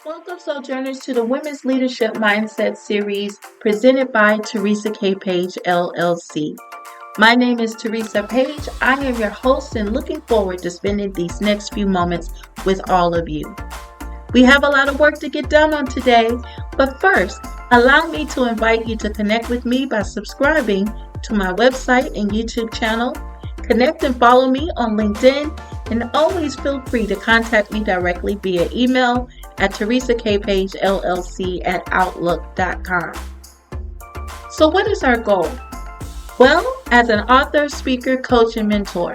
Welcome, Sojourners, to the Women's Leadership Mindset series presented by Teresa K. Page, LLC. My name is Teresa Page. I am your host and looking forward to spending these next few moments with all of you. We have a lot of work to get done on today, but first, allow me to invite you to connect with me by subscribing to my website and YouTube channel. Connect and follow me on LinkedIn, and always feel free to contact me directly via email at teresakpagellc@outlook.com. So what is our goal? Well, as an author, speaker, coach, and mentor,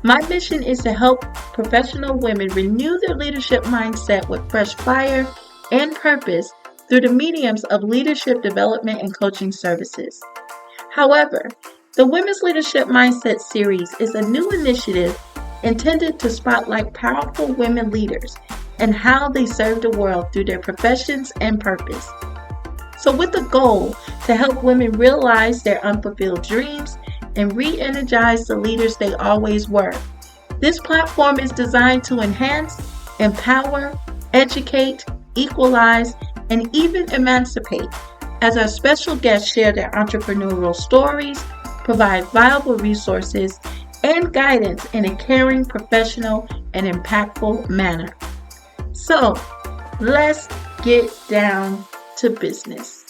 my mission is to help professional women renew their leadership mindset with fresh fire and purpose through the mediums of leadership development and coaching services. However, the Women's Leadership Mindset series is a new initiative intended to spotlight powerful women leaders and how they serve the world through their professions and purpose. So with the goal to help women realize their unfulfilled dreams and re-energize the leaders they always were. This platform is designed to enhance, empower, educate, equalize, and even emancipate, as our special guests share their entrepreneurial stories, provide valuable resources, and guidance in a caring, professional, and impactful manner. So, let's get down to business.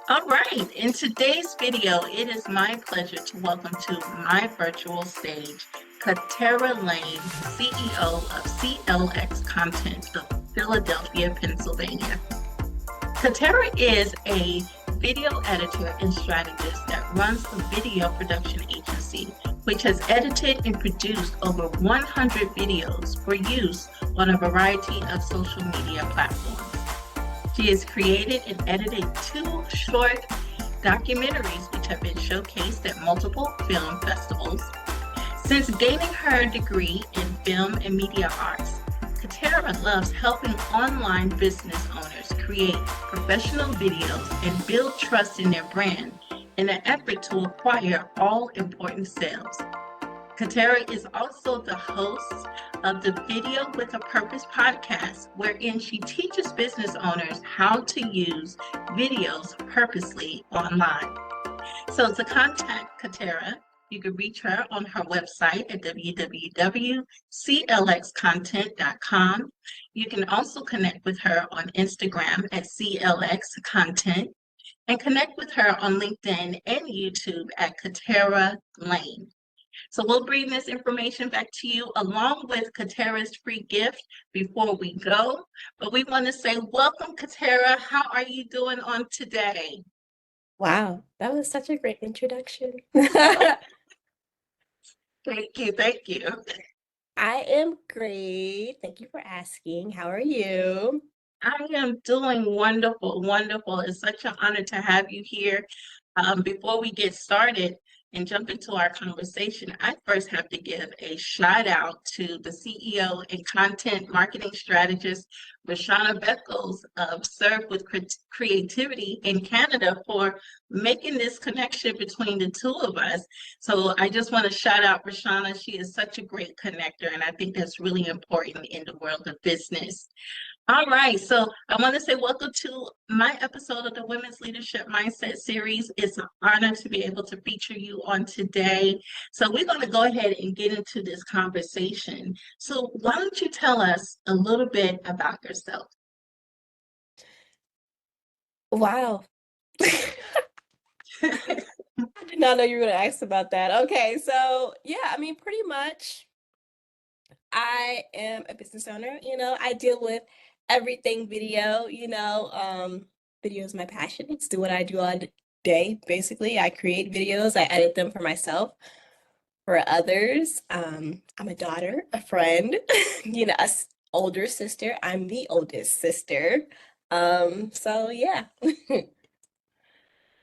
All right, in today's video, it is my pleasure to welcome to my virtual stage, Catara Lane, CEO of CLXCONTENT of Philadelphia, Pennsylvania. Catara is a video editor and strategist that runs a video production agency, which has edited and produced over 100 videos for use on a variety of social media platforms. She has created and edited 2 short documentaries which have been showcased at multiple film festivals. Since gaining her degree in film and media arts, Catara loves helping online business owners create professional videos and build trust in their brand in an effort to acquire all important sales. Catara is also the host of the Video with a Purpose podcast, wherein she teaches business owners how to use videos purposely online. So to contact Catara, you can reach her on her website at www.clxcontent.com. You can also connect with her on Instagram at CLXContent and connect with her on LinkedIn and YouTube at Catara Lane. So we'll bring this information back to you along with Catara's free gift before we go. But we want to say, welcome, Catara. How are you doing on today? Wow, that was such a great introduction. Thank you. Thank you. I am great. Thank you for asking. How are you? I am doing wonderful, wonderful. It's such an honor to have you here. Before we get started and jump into our conversation, I first have to give a shout out to the CEO and content marketing strategist, Rashana Beckles of Serve with Creativity in Canada, for making this connection between the two of us. So I just want to shout out Rashana. She is such a great connector, and I think that's really important in the world of business. All right, so I want to say welcome to my episode of the Women's Leadership Mindset series. It's an honor to be able to feature you on today. So we're going to go ahead and get into this conversation. So why don't you tell us a little bit about yourself? Wow. I did not know you were going to ask about that. Okay, so yeah, pretty much I am a business owner. I deal with everything video. Video is my passion. It's what I do all day, basically. I create videos, I edit them for myself, for others. I'm a daughter, a friend, older sister. I'm the oldest sister. So yeah.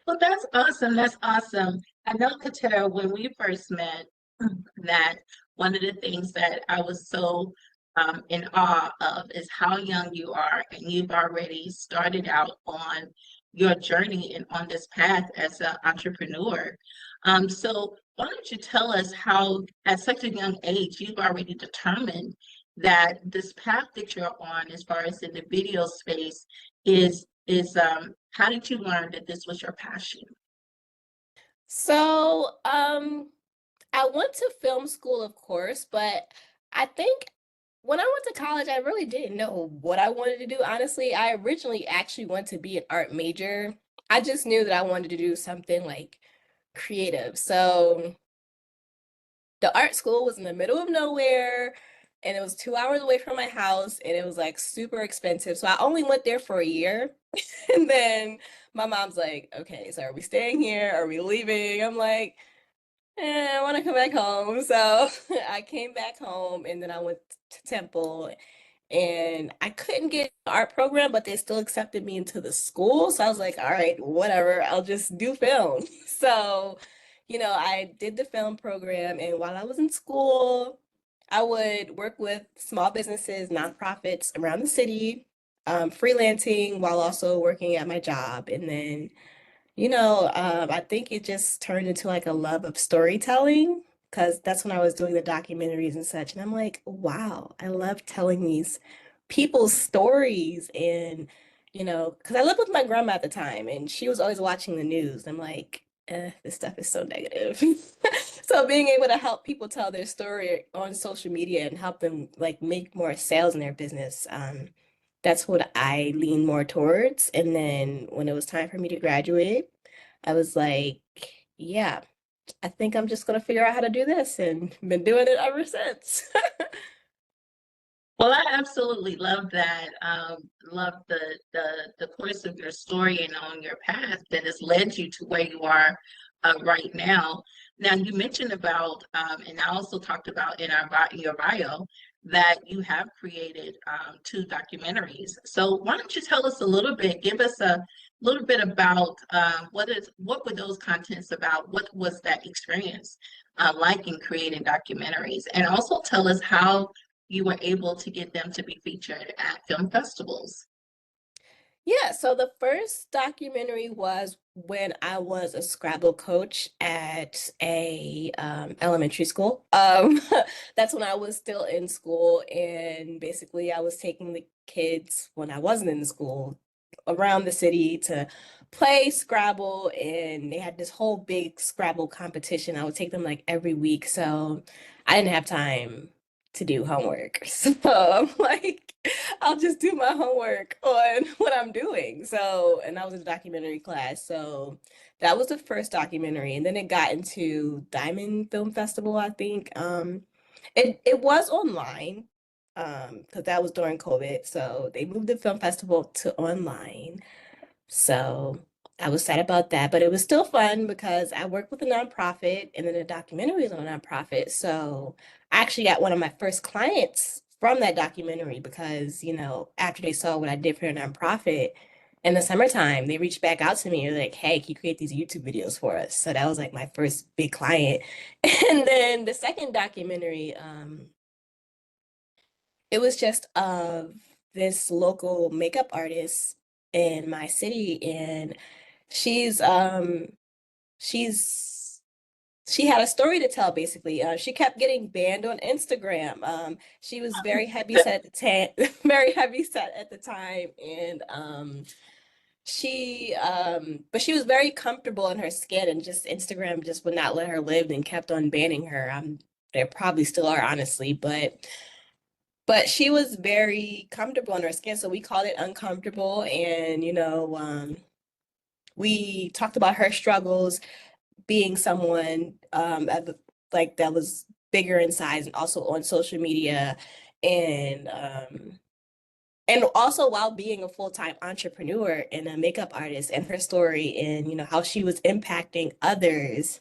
Well, that's awesome. That's awesome. I know, Katera, when we first met, that one of the things that I was so in awe of is how young you are, and you've already started out on your journey and on this path as an entrepreneur. So why don't you tell us how, at such a young age, you've already determined that this path that you're on, as far as in the video space, is how did you learn that this was your passion? So, I went to film school, of course, but I think when I went to college, I really didn't know what I wanted to do. Honestly, I originally actually wanted to be an art major. I just knew that I wanted to do something like creative. So the art school was in the middle of nowhere and it was 2 hours away from my house and it was like super expensive. So I only went there for a year. And then my mom's like, okay, so are we staying here? Are we leaving? I'm like, I want to come back home. So I came back home and then I went to Temple and I couldn't get the art program, but they still accepted me into the school. So I was like, all right, whatever, I'll just do film. So, I did the film program, and while I was in school, I would work with small businesses, nonprofits around the city, freelancing while also working at my job. And then I think it just turned into like a love of storytelling because that's when I was doing the documentaries and such. And I'm like, wow, I love telling these people's stories. And, because I lived with my grandma at the time and she was always watching the news. I'm like, this stuff is so negative. So being able to help people tell their story on social media and help them like make more sales in their business, that's what I lean more towards. And then when it was time for me to graduate, I was like, yeah, I think I'm just gonna figure out how to do this and been doing it ever since. Well, I absolutely love that. Love the course of your story and on your path that has led you to where you are right now. Now, you mentioned about, and I also talked about in in your bio that you have created two documentaries. So, why don't you tell us a little bit? Give us a little bit about what were those contents about? What was that experience like in creating documentaries? And also tell us how you were able to get them to be featured at film festivals. Yeah, so the first documentary was when I was a Scrabble coach at a elementary school. That's when I was still in school, and basically I was taking the kids when I wasn't in school around the city to play Scrabble, and they had this whole big Scrabble competition. I would take them like every week, so I didn't have time to do homework. So I'm like, I'll just do my homework on what I'm doing. So, and I was in a documentary class. So that was the first documentary. And then it got into Diamond Film Festival, I think. It was online, because that was during COVID. So they moved the film festival to online. So I was sad about that, but it was still fun because I worked with a nonprofit and then the documentary is on a nonprofit. So I actually got one of my first clients from that documentary because, after they saw what I did for a nonprofit in the summertime, they reached back out to me and were like, hey, can you create these YouTube videos for us? So that was like my first big client. And then the second documentary, it was just of this local makeup artist in my city, and she's she's she had a story to tell basically. She kept getting banned on Instagram. She was very heavy set at the time, very heavy set at the time, and but she was very comfortable in her skin, and just Instagram just would not let her live and kept on banning her. They probably still are, honestly, but she was very comfortable in her skin, so we called it uncomfortable. And we talked about her struggles being someone like that was bigger in size and also on social media, and also while being a full-time entrepreneur and a makeup artist, and her story and how she was impacting others.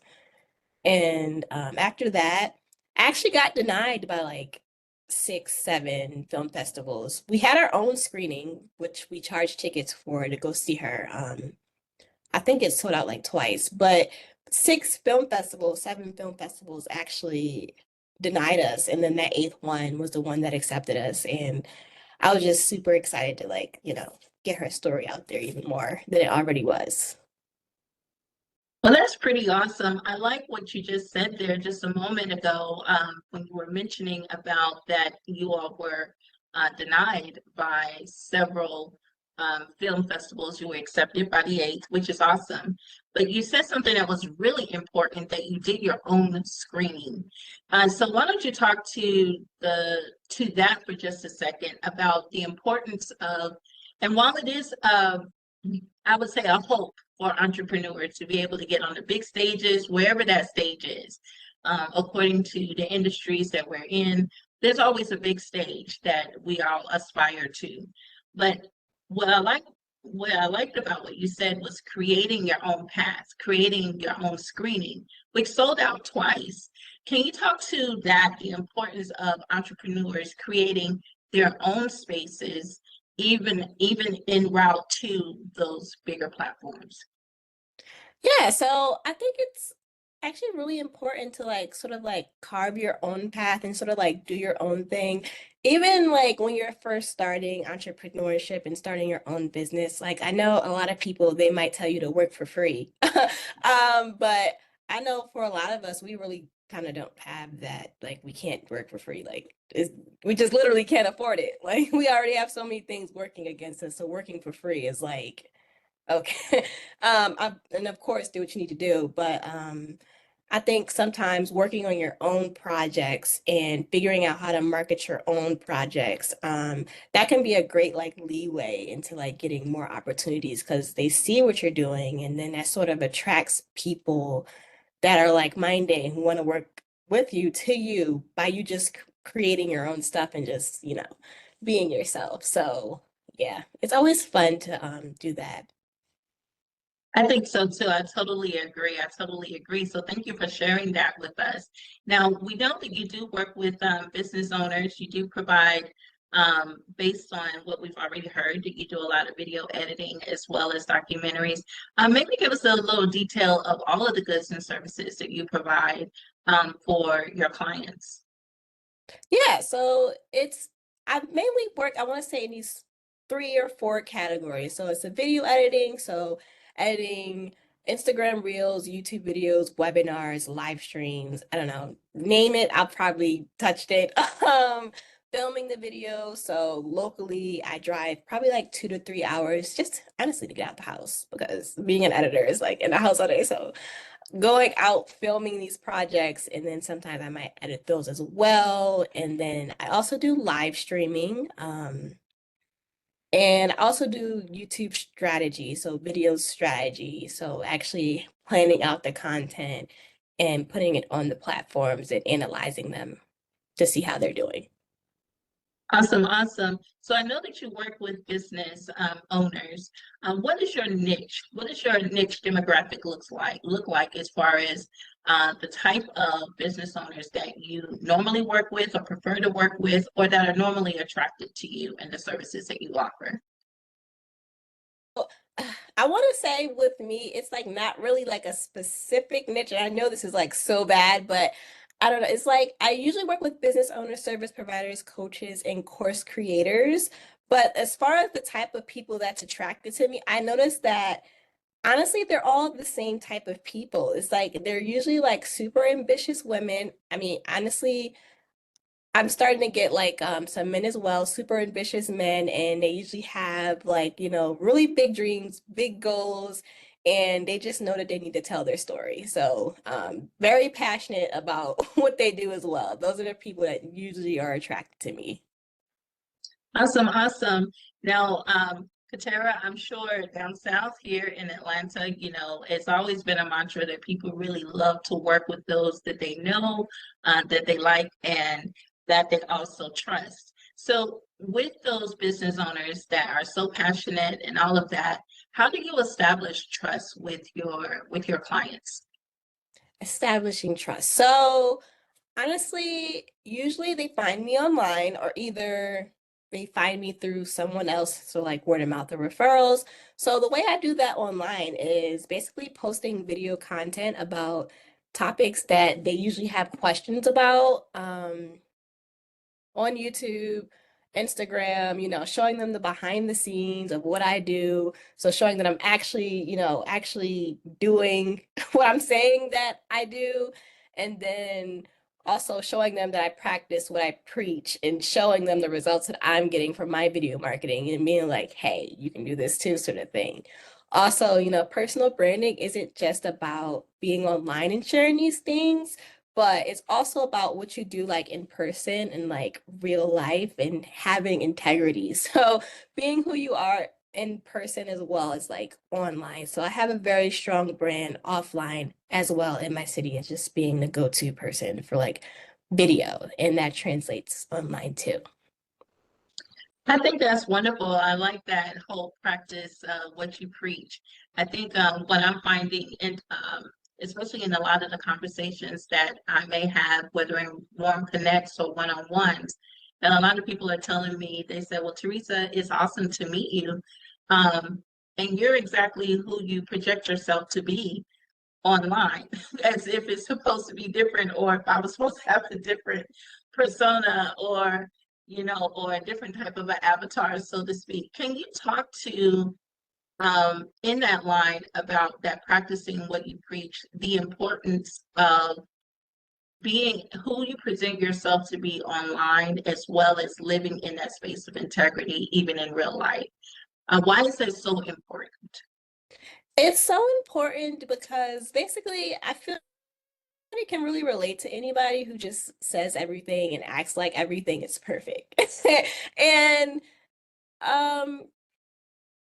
And after that, I actually got denied by like 6, 7 film festivals. We had our own screening, which we charged tickets for to go see her. I think it sold out like twice, but 6 film festivals, 7 film festivals actually denied us. And then that eighth one was the one that accepted us. And I was just super excited to like, get her story out there even more than it already was. Well, that's pretty awesome. I like what you just said there just a moment ago, when you were mentioning about that you all were denied by several film festivals. You were accepted by the eighth, which is awesome. But you said something that was really important, that you did your own screening. So why don't you talk to that for just a second about the importance of, and while it is, I would say, a hope for entrepreneurs to be able to get on the big stages, wherever that stage is. According to the industries that we're in, there's always a big stage that we all aspire to. But what I like, what I liked about what you said was creating your own path, creating your own screening, which sold out twice. Can you talk to that, the importance of entrepreneurs creating their own spaces, even en route to those bigger platforms? Yeah, so I think it's actually really important to like sort of like carve your own path and sort of like do your own thing. Even like when you're first starting entrepreneurship and starting your own business, like I know a lot of people they might tell you to work for free. But I know for a lot of us, we really kind of don't have that. Like we can't work for free. We just literally can't afford it. Like we already have so many things working against us. So working for free is like okay. And of course, do what you need to do. But I think sometimes working on your own projects and figuring out how to market your own projects, that can be a great like leeway into like getting more opportunities because they see what you're doing, and then that sort of attracts people that are like-minded and who want to work with you to you by you just creating your own stuff and just, being yourself. So yeah, it's always fun to do that. I think so too. I totally agree. I totally agree. So thank you for sharing that with us. Now, we know that you do work with business owners. You do provide, based on what we've already heard, that you do a lot of video editing as well as documentaries. Maybe give us a little detail of all of the goods and services that you provide for your clients. Yeah, so I mainly work, I want to say in these three or four categories. So it's a video editing, so editing Instagram Reels, YouTube videos, webinars, live streams, I don't know, name it, I've probably touched it. Filming the video, so locally I drive probably like 2 to 3 hours just honestly to get out the house because being an editor is like in the house all day. So going out filming these projects, and then sometimes I might edit those as well. And then I also do live streaming, and I also do YouTube strategy, so video strategy, so actually planning out the content and putting it on the platforms and analyzing them to see how they're doing. Awesome, awesome. So I know that you work with business owners. What is your niche? What does your niche demographic look like as far as the type of business owners that you normally work with or prefer to work with, or that are normally attracted to you and the services that you offer? I want to say with me, it's like not really like a specific niche. And I know this is like so bad, but I don't know. It's like I usually work with business owners, service providers, coaches, and course creators. But as far as the type of people that's attracted to me, I noticed that honestly, they're all the same type of people. It's like they're usually like super ambitious women. I mean, honestly, I'm starting to get like some men as well, super ambitious men, and they usually have like, really big dreams, big goals, and they just know that they need to tell their story. So, very passionate about what they do as well. Those are the people that usually are attracted to me. Awesome, awesome. Now, Katara, I'm sure down south here in Atlanta, it's always been a mantra that people really love to work with those that they know, that they like, and that they also trust. So, with those business owners that are so passionate and all of that, how do you establish trust with your clients? Establishing trust. So, honestly, usually they find me online or either they find me through someone else, so like word of mouth or referrals. So the way I do that online is basically posting video content about topics that they usually have questions about on YouTube. Instagram, showing them the behind the scenes of what I do. So showing that I'm actually, actually doing what I'm saying that I do. And then also showing them that I practice what I preach and showing them the results that I'm getting from my video marketing and being like, hey, you can do this too, sort of thing. Also, personal branding isn't just about being online and sharing these things, but it's also about what you do like in person and like real life and having integrity. So being who you are in person as well as like online. So I have a very strong brand offline as well in my city as just being the go-to person for like video, and that translates online too. I think that's wonderful. I like that whole practice, what you preach. I think what I'm finding, and especially in a lot of the conversations that I may have, whether in warm connects or one-on-ones, that a lot of people are telling me, they said, well, Teresa, it's awesome to meet you. Um, and you're exactly who you project yourself to be online, as if it's supposed to be different, or if I was supposed to have a different persona, or or a different type of an avatar, so to speak. Can you talk to in that line about that practicing what you preach, the importance of being who you present yourself to be online, as well as living in that space of integrity, even in real life? Why is that so important? It's so important because basically I feel like it can really relate to anybody who just says everything and acts like everything is perfect. And um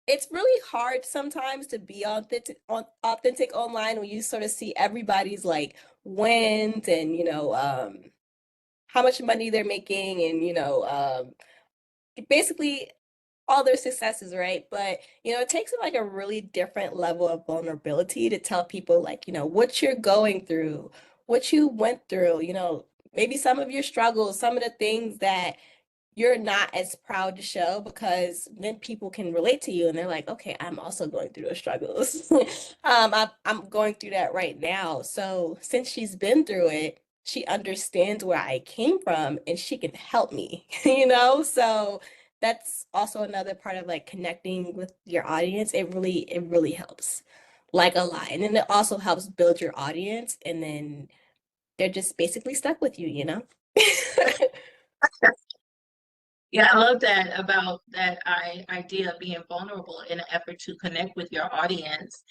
it's really hard sometimes to be authentic online when you sort of see everybody's like wins and how much money they're making and basically all their successes, right? But it takes like a really different level of vulnerability to tell people like, what you're going through, what you went through, maybe some of your struggles, some of the things that you're not as proud to show, because then people can relate to you and they're like, okay, I'm also going through those struggles. I'm going through that right now. So since she's been through it, she understands where I came from and she can help me, So that's also another part of like connecting with your audience. It really helps like a lot. And then it also helps build your audience, and then they're just basically stuck with you. Yeah, I love that about that idea of being vulnerable in an effort to connect with your audience.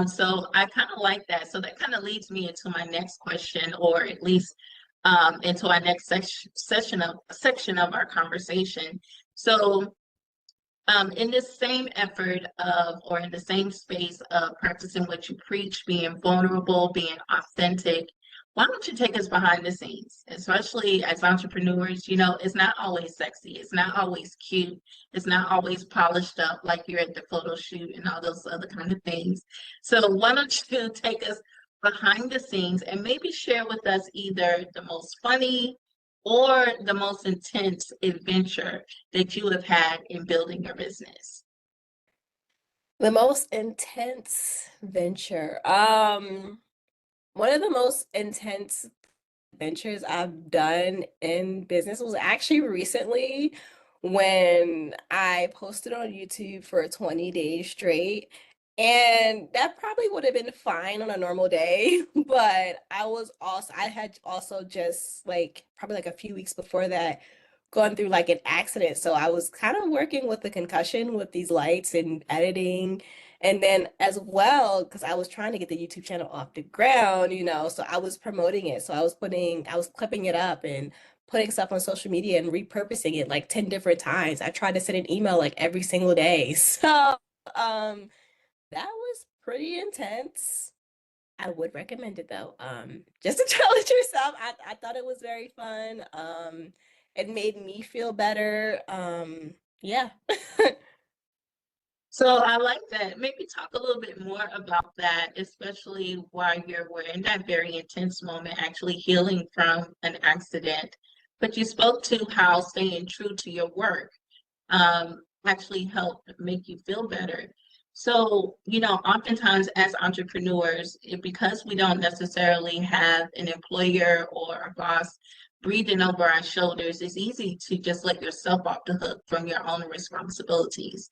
So I kind of like that. So that kind of leads me into my next question, or at least into our next section of our conversation. So in this same effort of, or in the same space of practicing what you preach, being vulnerable, being authentic, why don't you take us behind the scenes, especially as entrepreneurs? It's not always sexy, it's not always cute, it's not always polished up like you're at the photo shoot and all those other kind of things. So why don't you take us behind the scenes and maybe share with us either the most funny or the most intense adventure that you have had in building your business? The most intense venture. One of the most intense ventures I've done in business was actually recently when I posted on YouTube for 20 days straight. And that probably would have been fine on a normal day, but I had also just like probably like a few weeks before that gone through like an accident. So I was kind of working with the concussion with these lights and editing. And then as well, because I was trying to get the YouTube channel off the ground, so I was promoting it. So I was clipping it up and putting stuff on social media and repurposing it like 10 different times. I tried to send an email like every single day. So um that was pretty intense. I would recommend it though. Just to challenge yourself. I thought it was very fun. It made me feel better. Yeah. So I like that. Maybe talk a little bit more about that, especially while we're in that very intense moment, actually healing from an accident. But you spoke to how staying true to your work actually helped make you feel better. So, oftentimes as entrepreneurs, because we don't necessarily have an employer or a boss, breathing over our shoulders, it's easy to just let yourself off the hook from your own responsibilities.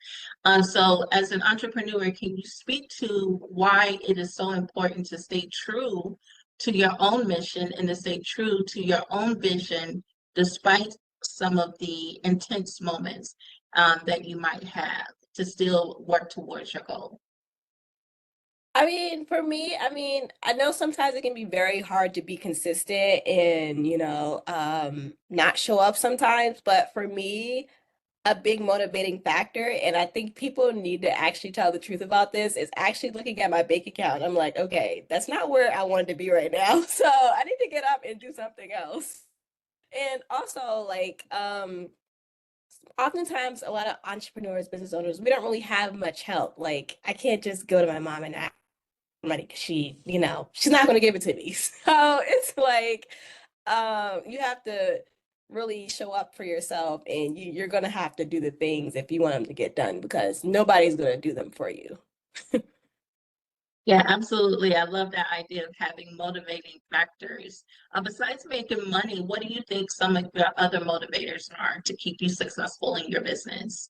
So as an entrepreneur, can you speak to why it is so important to stay true to your own mission and to stay true to your own vision, despite some of the intense moments that you might have to still work towards your goal? I mean, for me, I mean, I know sometimes it can be very hard to be consistent and, not show up sometimes, but for me, a big motivating factor, and I think people need to actually tell the truth about this, is actually looking at my bank account. I'm like, okay, that's not where I wanted to be right now. So I need to get up and do something else. And also, like, oftentimes a lot of entrepreneurs, business owners, we don't really have much help. Like, I can't just go to my mom and ask money because she's not going to give it to me. So it's like, you have to really show up for yourself, and you're going to have to do the things if you want them to get done, because nobody's going to do them for you. Yeah, absolutely. I love that idea of having motivating factors. Besides making money, what do you think some of your other motivators are to keep you successful in your business?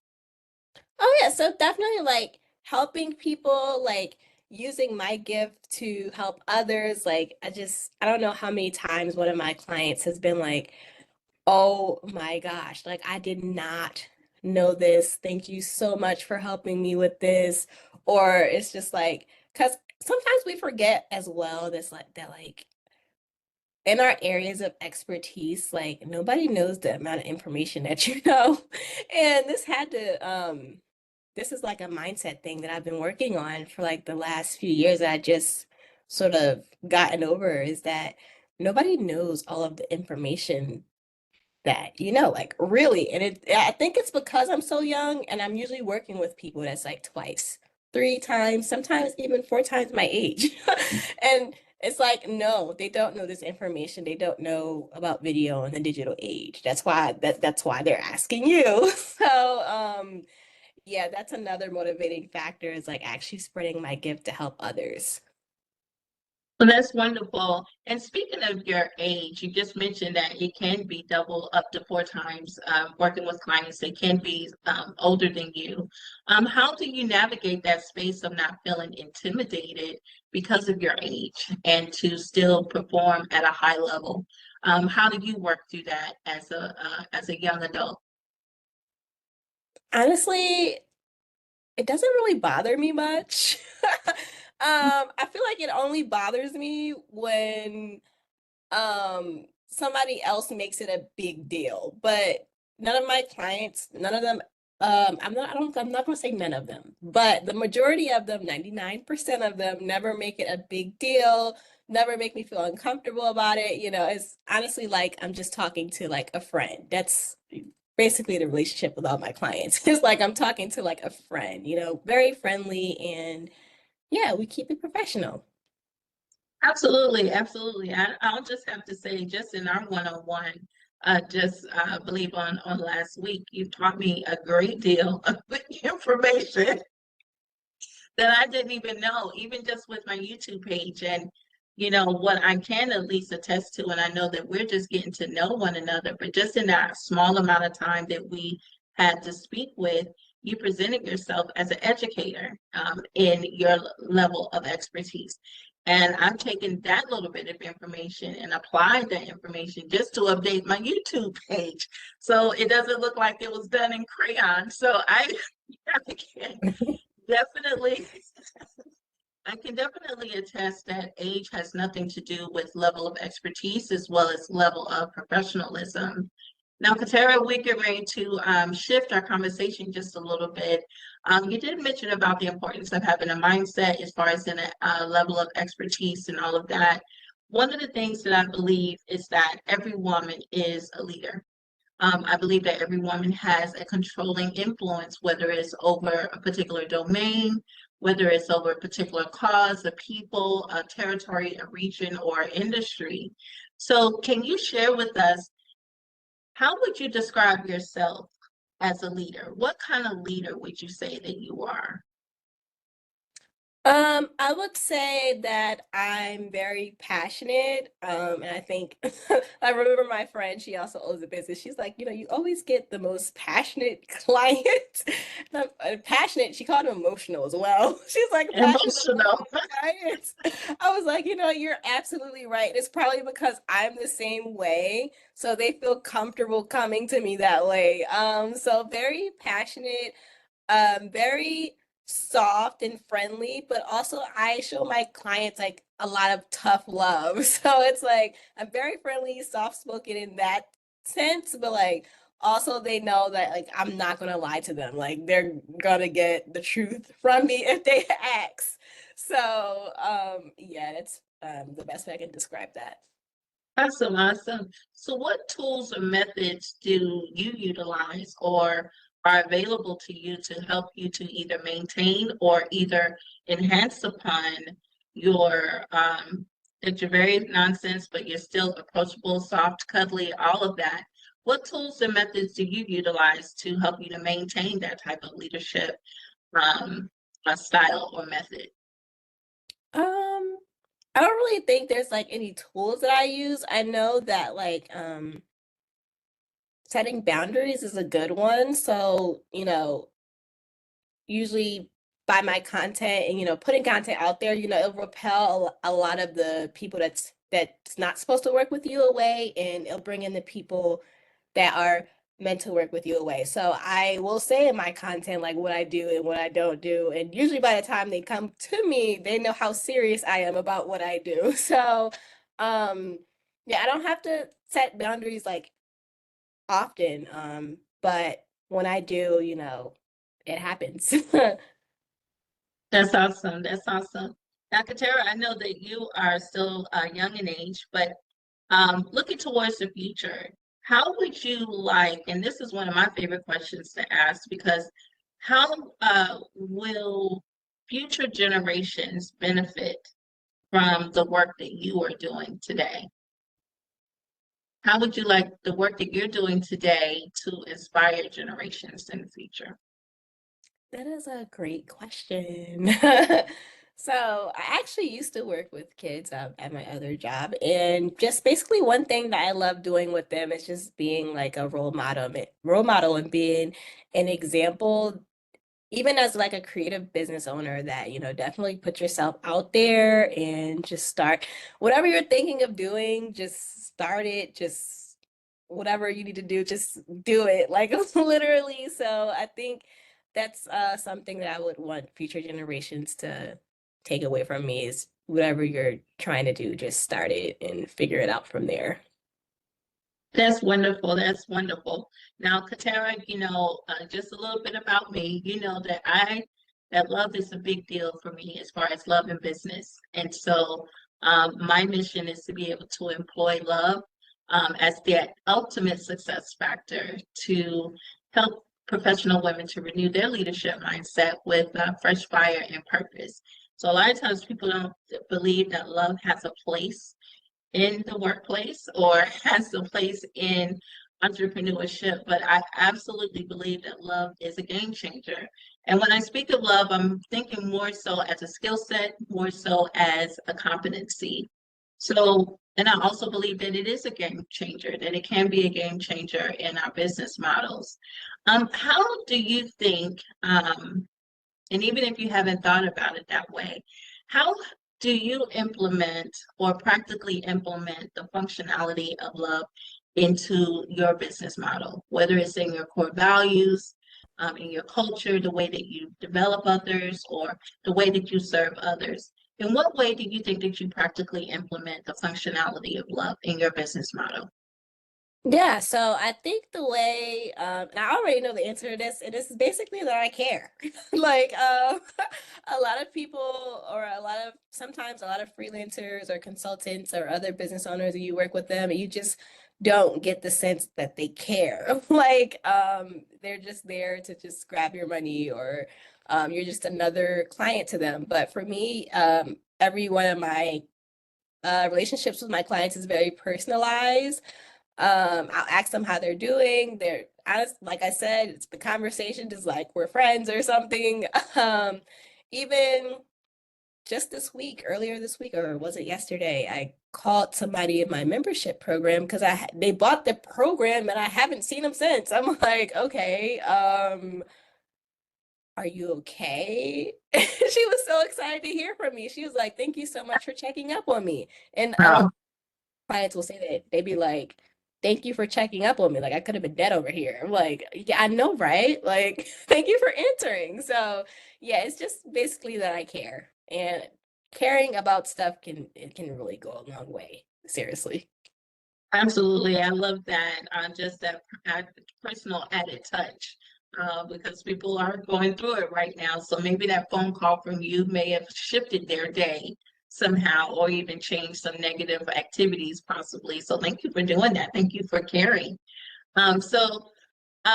Oh yeah, so definitely like helping people, like using my gift to help others. Like I don't know how many times one of my clients has been like, "Oh my gosh, like I did not know this. Thank you so much for helping me with this." Or it's just like, because sometimes we forget as well that in our areas of expertise, like nobody knows the amount of information that you know. And this is like a mindset thing that I've been working on for like the last few years that I just sort of gotten over, is that nobody knows all of the information that, like really. And I think it's because I'm so young and I'm usually working with people that's like twice, three times, sometimes even four times my age. And it's like, no, they don't know this information. They don't know about video in the digital age. That's why they're asking you. So, yeah, that's another motivating factor, is like actually spreading my gift to help others. Well, that's wonderful. And speaking of your age, you just mentioned that it can be double up to four times working with clients. They can be older than you. How do you navigate that space of not feeling intimidated because of your age and to still perform at a high level? How do you work through that as a young adult? Honestly, it doesn't really bother me much. I feel like it only bothers me when somebody else makes it a big deal. But none of my clients, none of them, I'm not gonna say none of them, but the majority of them, 99% of them, never make it a big deal, never make me feel uncomfortable about it. It's honestly like I'm just talking to like a friend. That's basically the relationship with all my clients. It's like I'm talking to like a friend, very friendly, and yeah, we keep it professional. Absolutely, absolutely. I'll just have to say, just in our one-on-one, just believe on last week, you've taught me a great deal of information that I didn't even know, even just with my YouTube page. And, what I can at least attest to, and I know that we're just getting to know one another, but just in that small amount of time that we had to speak with, you presented yourself as an educator in your level of expertise. And I've taken that little bit of information and applied that information just to update my YouTube page. So it doesn't look like it was done in crayon. So I can definitely I can definitely attest that age has nothing to do with level of expertise as well as level of professionalism. Now, Katara, we get ready to shift our conversation just a little bit. You did mention about the importance of having a mindset as far as in a level of expertise and all of that. One of the things that I believe is that every woman is a leader. I believe that every woman has a controlling influence, whether it's over a particular domain, whether it's over a particular cause, a people, a territory, a region, or industry. So, can you share with us, how would you describe yourself as a leader? What kind of leader would you say that you are? I would say that I'm very passionate. And I think I remember my friend, she also owns a business. She's like, you always get the most passionate clients. Passionate, she called them emotional as well. She's like passionate Emotional. emotional clients. I was like, you're absolutely right. It's probably because I'm the same way. So they feel comfortable coming to me that way. So very passionate, very soft and friendly, but also I show my clients like a lot of tough love. So it's like I'm very friendly, soft spoken in that sense, but like also they know that like I'm not gonna lie to them. Like they're gonna get the truth from me if they ask. So yeah, that's the best way I can describe that. Awesome, awesome. So, what tools or methods do you utilize or are available to you to help you to either maintain or either enhance upon your extrovert nonsense, but you're still approachable, soft, cuddly, all of that? What tools and methods do you utilize to help you to maintain that type of leadership um, style or method? Um, I don't really think there's like any tools that I use. I know that like setting boundaries is a good one. So, usually by my content and putting content out there, it'll repel a lot of the people that's not supposed to work with you away, and it'll bring in the people that are meant to work with you away. So I will say in my content like what I do and what I don't do, and usually by the time they come to me, they know how serious I am about what I do. So yeah, I don't have to set boundaries like often, but when I do, it happens. That's awesome. That's awesome. Now, Katara, I know that you are still young in age, but looking towards the future, how would you like, and this is one of my favorite questions to ask, because how will future generations benefit from the work that you are doing today? How would you like the work that you're doing today to inspire generations in the future? That is a great question. So, I actually used to work with kids at my other job, and just basically one thing that I love doing with them is just being like a role model and being an example, even as like a creative business owner, that definitely put yourself out there and just start whatever you're thinking of doing, just start it, just whatever you need to do, just do it, like literally. So I think that's something that I would want future generations to take away from me, is whatever you're trying to do, just start it and figure it out from there. That's wonderful. That's wonderful. Now, Katara, just a little bit about me. You know that love is a big deal for me as far as love and business. And so, my mission is to be able to employ love as the ultimate success factor to help professional women to renew their leadership mindset with fresh fire and purpose. So, a lot of times people don't believe that love has a place in the workplace or has a place in entrepreneurship, but I absolutely believe that love is a game changer. And when I speak of love, I'm thinking more so as a skill set, more so as a competency. So, and I also believe that it is a game changer, that it can be a game changer in our business models. How do you think, and even if you haven't thought about it that way, how do you implement or practically implement the functionality of love into your business model, whether it's in your core values, in your culture, the way that you develop others, or the way that you serve others? In what way do you think that you practically implement the functionality of love in your business model? Yeah, so I think the way, and I already know the answer to this, and this is basically that I care. Like, a lot of people, or sometimes a lot of freelancers or consultants or other business owners, you work with them, and you just don't get the sense that they care. Like, they're just there to just grab your money, or you're just another client to them. But for me, every one of my relationships with my clients is very personalized. I'll ask them how they're doing. They're honest, like I said, it's the conversation just like we're friends or something. Even just this week, earlier this week, or was it yesterday, I called somebody in my membership program because they bought the program and I haven't seen them since. I'm like, okay, are you okay? She was so excited to hear from me. She was like, thank you so much for checking up on me. And a lot of Wow. clients will say that. They'd be like, thank you for checking up on me. Like I could have been dead over here. I'm like, yeah, I know, right? Like, thank you for answering. So yeah, it's just basically that I care. And caring about stuff can really go a long way. Seriously. Absolutely. I love that. Just that personal added touch, because people are going through it right now. So maybe that phone call from you may have shifted their day somehow, or even changed some negative activities possibly. So thank you for doing that. Thank you for caring.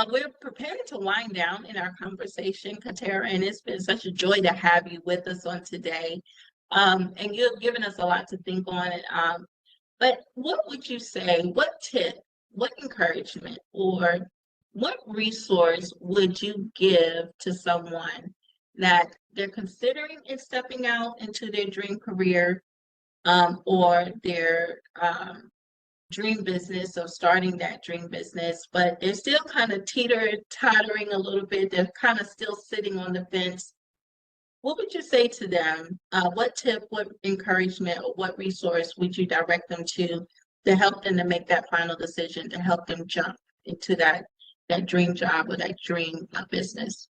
We're preparing to wind down in our conversation, Katara, and it's been such a joy to have you with us on today. And you've given us a lot to think on. But what would you say, what tip, what encouragement, or what resource would you give to someone that they're considering in stepping out into their dream career, or their dream business, or starting that dream business, but they're still kind of teeter-tottering a little bit, they're kind of still sitting on the fence? What would you say to them? What tip, what encouragement, or what resource would you direct them to help them to make that final decision, to help them jump into that dream job or that dream business?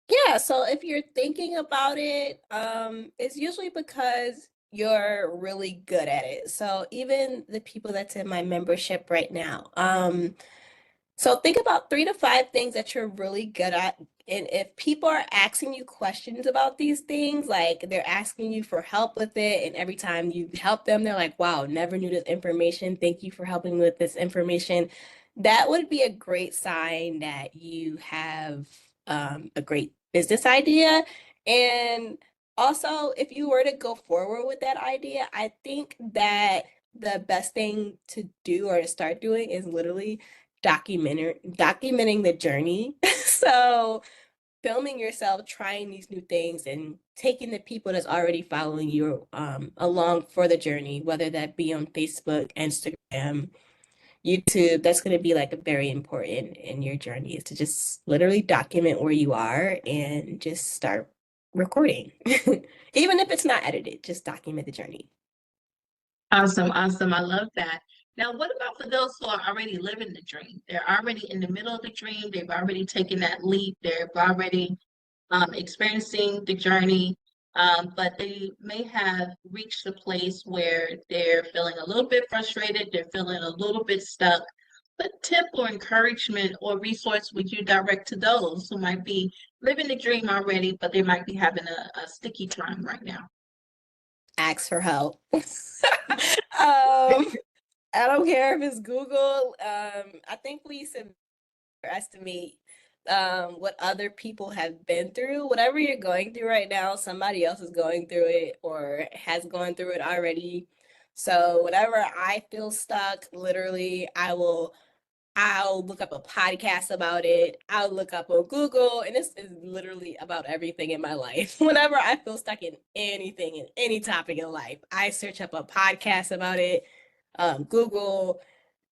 Yeah, so if you're thinking about it, it's usually because you're really good at it. So even the people that's in my membership right now, so think about 3 to 5 things that you're really good at. And if people are asking you questions about these things, like they're asking you for help with it, and every time you help them, they're like, wow, never knew this information. Thank you for helping me with this information. That would be a great sign that you have a great business idea. And also, if you were to go forward with that idea, I think that the best thing to do or to start doing is literally documenting the journey. So filming yourself trying these new things and taking the people that's already following you along for the journey, whether that be on Facebook, Instagram, YouTube. That's going to be like a very important in your journey, is to just literally document where you are and just start recording. Even if it's not edited, just document the journey. Awesome, awesome. I love that. Now, what about for those who are already living the dream? They're already in the middle of the dream. They've already taken that leap. They've already experiencing the journey, but they may have reached a place where they're feeling a little bit frustrated, they're feeling a little bit stuck. What tip or encouragement or resource would you direct to those who might be living the dream already, but they might be having a sticky time right now? Ask for help. I don't care if it's Google. I think we used to estimate what other people have been through. Whatever you're going through right now, somebody else is going through it or has gone through it already. So whenever I feel stuck, literally, I'll look up a podcast about it. I'll look up on Google, and this is literally about everything in my life. Whenever I feel stuck in anything, in any topic in life, I search up a podcast about it, Google,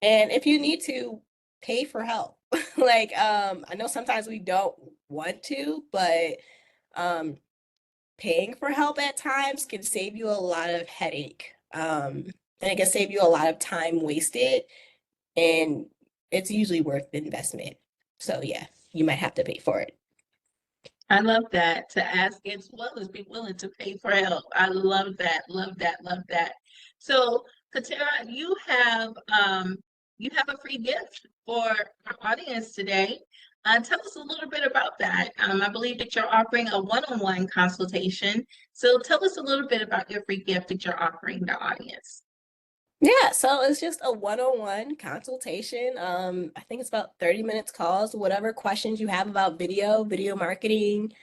and if you need to, pay for help. Like, I know sometimes we don't want to, but um, paying for help at times can save you a lot of headache. And it can save you a lot of time wasted, and it's usually worth the investment. So yeah, you might have to pay for it. I love that. To ask as well as be willing to pay for help. I love that. Love that. Love that. So, Katara, you have a free gift for our audience today. Tell us a little bit about that. I believe that you're offering a one-on-one consultation. So tell us a little bit about your free gift that you're offering the audience. Yeah, so it's just a one-on-one consultation. I think it's about 30 minutes calls, whatever questions you have about video marketing,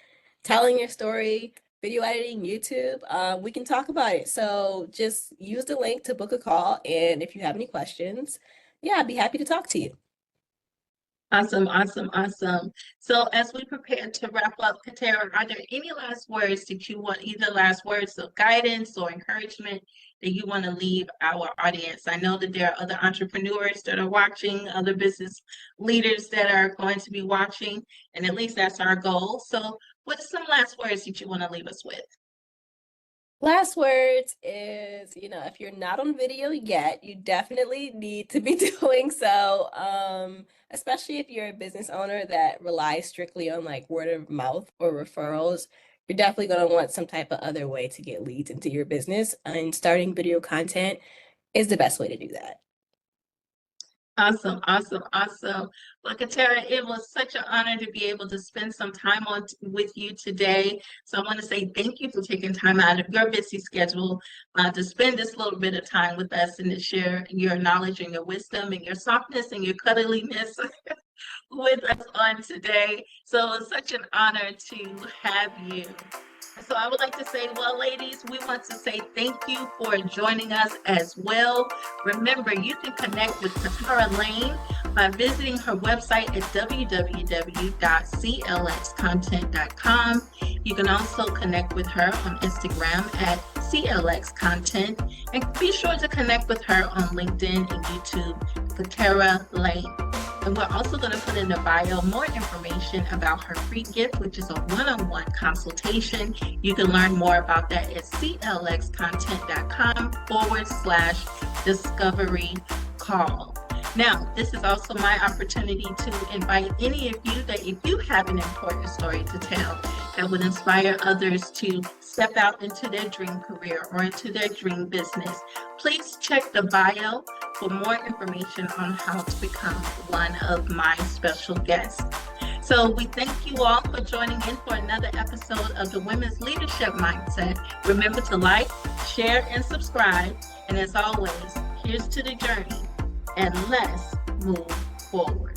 telling your story, video editing, YouTube, we can talk about it. So just use the link to book a call. And if you have any questions, yeah, I'd be happy to talk to you. Awesome, awesome, awesome. So as we prepare to wrap up, Katara, are there any last words that you want, either last words of guidance or encouragement that you want to leave our audience? I know that there are other entrepreneurs that are watching, other business leaders that are going to be watching, and at least that's our goal. So what's some last words that you want to leave us with? Last words is, if you're not on video yet, you definitely need to be doing so. Especially if you're a business owner that relies strictly on like word of mouth or referrals, you're definitely going to want some type of other way to get leads into your business. And starting video content is the best way to do that. Awesome, awesome, awesome. Well, Katara, it was such an honor to be able to spend some time with you today. So I want to say thank you for taking time out of your busy schedule to spend this little bit of time with us and to share your knowledge and your wisdom and your softness and your cuddliness with us on today. So it's such an honor to have you. So I would like to say, well, ladies, we want to say thank you for joining us as well. Remember, you can connect with Catara Lane by visiting her website at www.clxcontent.com. You can also connect with her on Instagram at CLXContent, and be sure to connect with her on LinkedIn and YouTube, Catara Lane. And we're also going to put in the bio more information about her free gift, which is a one-on-one consultation. You can learn more about that at clxcontent.com/discovery call. Now, this is also my opportunity to invite any of you that if you have an important story to tell that would inspire others to step out into their dream career or into their dream business, please check the bio for more information on how to become one of my special guests. So we thank you all for joining in for another episode of the Women's Leadership Mindset. Remember to like, share, and subscribe. And as always, here's to the journey, and let's move forward.